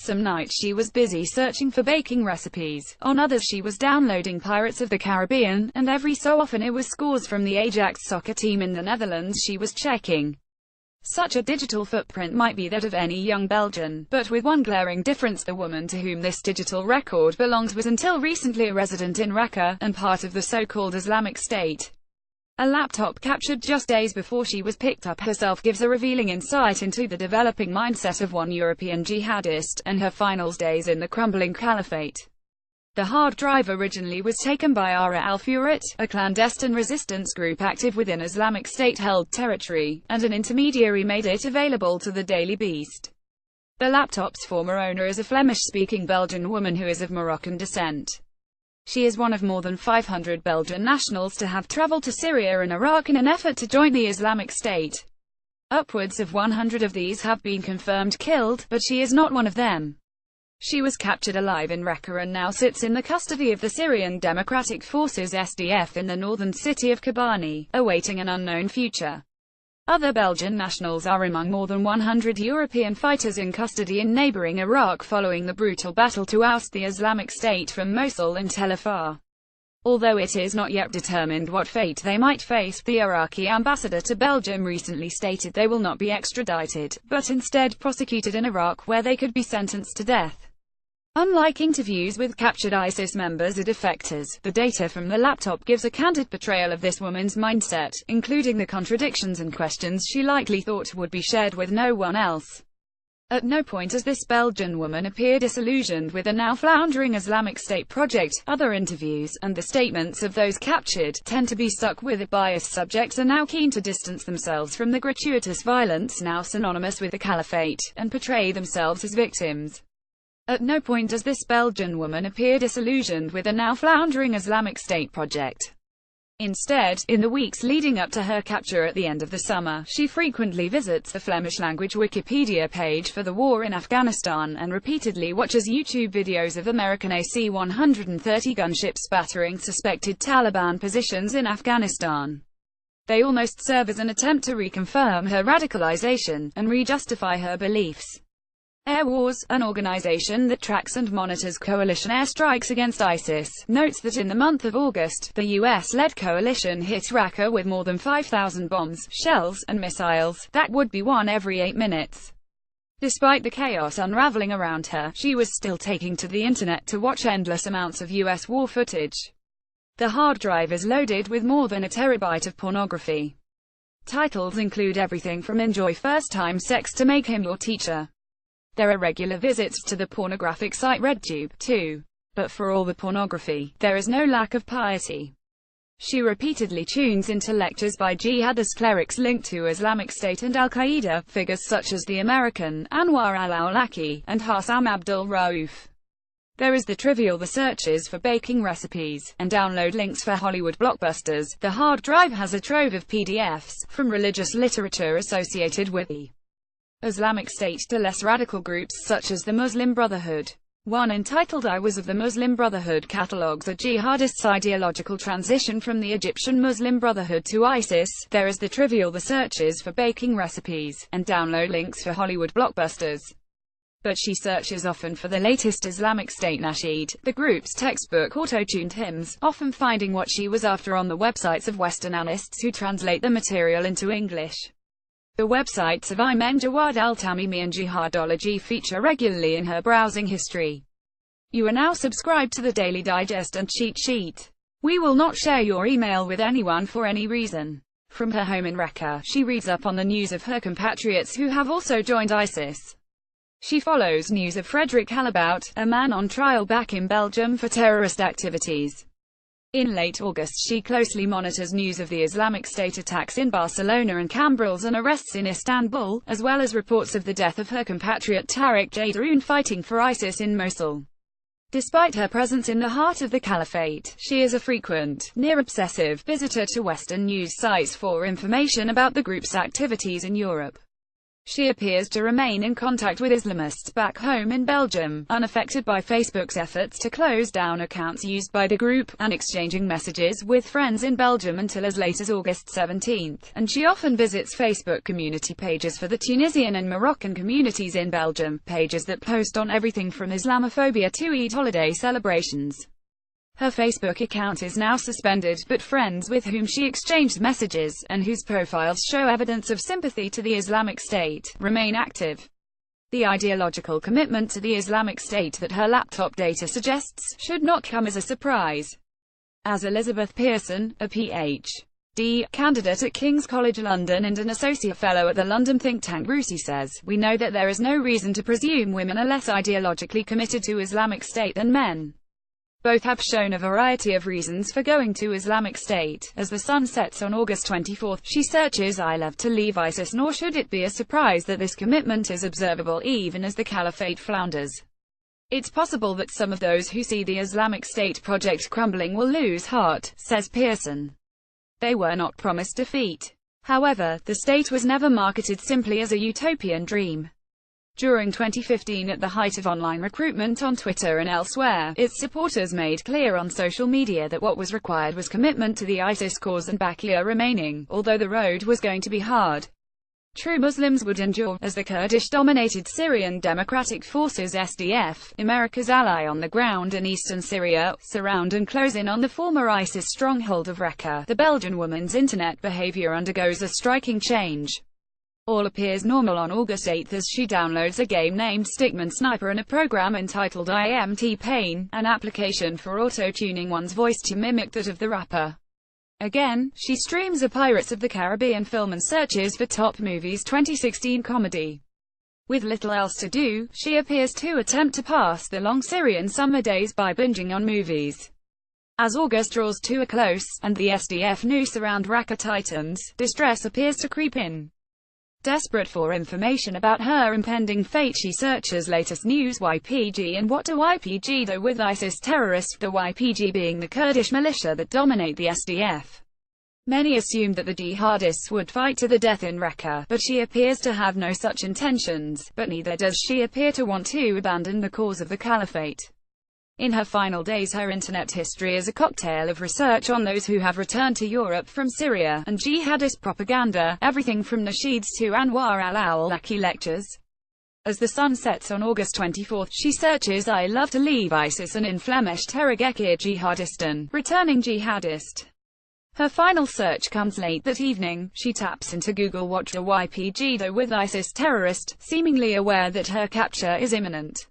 Some nights she was busy searching for baking recipes, on others she was downloading Pirates of the Caribbean, and every so often it was scores from the Ajax soccer team in the Netherlands she was checking. Such a digital footprint might be that of any young Belgian, but with one glaring difference: the woman to whom this digital record belonged was until recently a resident in Raqqa, and part of the so-called Islamic State. A laptop captured just days before she was picked up herself gives a revealing insight into the developing mindset of one European jihadist, and her final days in the crumbling caliphate. The hard drive originally was taken by Ara al-Furat, a clandestine resistance group active within Islamic State-held territory, and an intermediary made it available to the Daily Beast. The laptop's former owner is a Flemish-speaking Belgian woman who is of Moroccan descent. She is one of more than 500 Belgian nationals to have traveled to Syria and Iraq in an effort to join the Islamic State. Upwards of 100 of these have been confirmed killed, but she is not one of them. She was captured alive in Raqqa and now sits in the custody of the Syrian Democratic Forces (SDF) in the northern city of Kobani, awaiting an unknown future. Other Belgian nationals are among more than 100 European fighters in custody in neighboring Iraq following the brutal battle to oust the Islamic State from Mosul and Tel Afar. Although it is not yet determined what fate they might face, the Iraqi ambassador to Belgium recently stated they will not be extradited, but instead prosecuted in Iraq, where they could be sentenced to death. Unlike interviews with captured ISIS members or defectors, the data from the laptop gives a candid portrayal of this woman's mindset, including the contradictions and questions she likely thought would be shared with no one else. At no point does this Belgian woman appear disillusioned with the now floundering Islamic State project. Other interviews, and the statements of those captured, tend to be stuck with it. Biased subjects are now keen to distance themselves from the gratuitous violence now synonymous with the caliphate, and portray themselves as victims. At no point does this Belgian woman appear disillusioned with the now floundering Islamic State project. Instead, in the weeks leading up to her capture at the end of the summer, she frequently visits the Flemish-language Wikipedia page for the war in Afghanistan, and repeatedly watches YouTube videos of American AC-130 gunships battering suspected Taliban positions in Afghanistan. They almost serve as an attempt to reconfirm her radicalization, and re-justify her beliefs. Air Wars, an organization that tracks and monitors coalition airstrikes against ISIS, notes that in the month of August, the US-led coalition hit Raqqa with more than 5,000 bombs, shells, and missiles. That would be one every 8 minutes. Despite the chaos unraveling around her, she was still taking to the internet to watch endless amounts of US war footage. The hard drive is loaded with more than a terabyte of pornography. Titles include everything from "Enjoy First-Time Sex" to "Make Him Your Teacher." There are regular visits to the pornographic site RedTube, too. But for all the pornography, there is no lack of piety. She repeatedly tunes into lectures by jihadist clerics linked to Islamic State and Al-Qaeda, figures such as the American Anwar al-Awlaki, and Hassam Abdul-Rauf. There is the trivial the searches for baking recipes, and download links for Hollywood blockbusters. The hard drive has a trove of PDFs, from religious literature associated with the Islamic State to less radical groups such as the Muslim Brotherhood. One entitled "I Was of the Muslim Brotherhood" catalogues a jihadist's ideological transition from the Egyptian Muslim Brotherhood to ISIS. There is the trivial the searches for baking recipes, and download links for Hollywood blockbusters. But she searches often for the latest Islamic State nasheed, the group's textbook auto-tuned hymns, often finding what she was after on the websites of Western analysts who translate the material into English. The websites of Ayman Jawad al-Tamimi and Jihadology feature regularly in her browsing history. You are now subscribed to the Daily Digest and Cheat Sheet. We will not share your email with anyone for any reason. From her home in Raqqa, she reads up on the news of her compatriots who have also joined ISIS. She follows news of Frederick Halabout, a man on trial back in Belgium for terrorist activities. In late August she closely monitors news of the Islamic State attacks in Barcelona and Cambrils and arrests in Istanbul, as well as reports of the death of her compatriot Tariq Jadaroun fighting for ISIS in Mosul. Despite her presence in the heart of the caliphate, she is a frequent, near-obsessive, visitor to Western news sites for information about the group's activities in Europe. She appears to remain in contact with Islamists back home in Belgium, unaffected by Facebook's efforts to close down accounts used by the group, and exchanging messages with friends in Belgium until as late as August 17, and she often visits Facebook community pages for the Tunisian and Moroccan communities in Belgium, pages that post on everything from Islamophobia to Eid holiday celebrations. Her Facebook account is now suspended, but friends with whom she exchanged messages, and whose profiles show evidence of sympathy to the Islamic State, remain active. The ideological commitment to the Islamic State that her laptop data suggests should not come as a surprise. As Elizabeth Pearson, a Ph.D. candidate at King's College London and an associate fellow at the London think tank RUSI says, "We know that there is no reason to presume women are less ideologically committed to Islamic State than men. Both have shown a variety of reasons for going to Islamic State. As the sun sets on August 24, she searches I love to leave ISIS, nor should it be a surprise that this commitment is observable even as the caliphate flounders. It's possible that some of those who see the Islamic State project crumbling will lose heart," says Pearson. They were not promised defeat. However, the state was never marketed simply as a utopian dream. During 2015, at the height of online recruitment on Twitter and elsewhere, its supporters made clear on social media that what was required was commitment to the ISIS cause and Baqiyya remaining, although the road was going to be hard. True Muslims would endure, as the Kurdish-dominated Syrian Democratic Forces (SDF), America's ally on the ground in eastern Syria, surround and close in on the former ISIS stronghold of Raqqa. The Belgian woman's internet behavior undergoes a striking change. All appears normal on August 8 as she downloads a game named Stickman Sniper and a program entitled I Am T-Pain, an application for auto-tuning one's voice to mimic that of the rapper. Again, she streams a Pirates of the Caribbean film and searches for Top Movies 2016 comedy. With little else to do, she appears to attempt to pass the long Syrian summer days by binging on movies. As August draws to a close, and the SDF noose around Raqqa tightens, distress appears to creep in. Desperate for information about her impending fate, she searches latest news YPG and what do YPG do with ISIS terrorists, the YPG being the Kurdish militia that dominate the SDF. Many assumed that the jihadists would fight to the death in Raqqa, but she appears to have no such intentions, but neither does she appear to want to abandon the cause of the caliphate. In her final days, her internet history is a cocktail of research on those who have returned to Europe from Syria, and jihadist propaganda, everything from nasheeds to Anwar al-Awlaki lectures. As the sun sets on August 24, she searches I love to leave ISIS and in Flemish Terrorgekir Jihadistan, returning jihadist. Her final search comes late that evening. She taps into Google what do YPG do with ISIS terrorist, seemingly aware that her capture is imminent.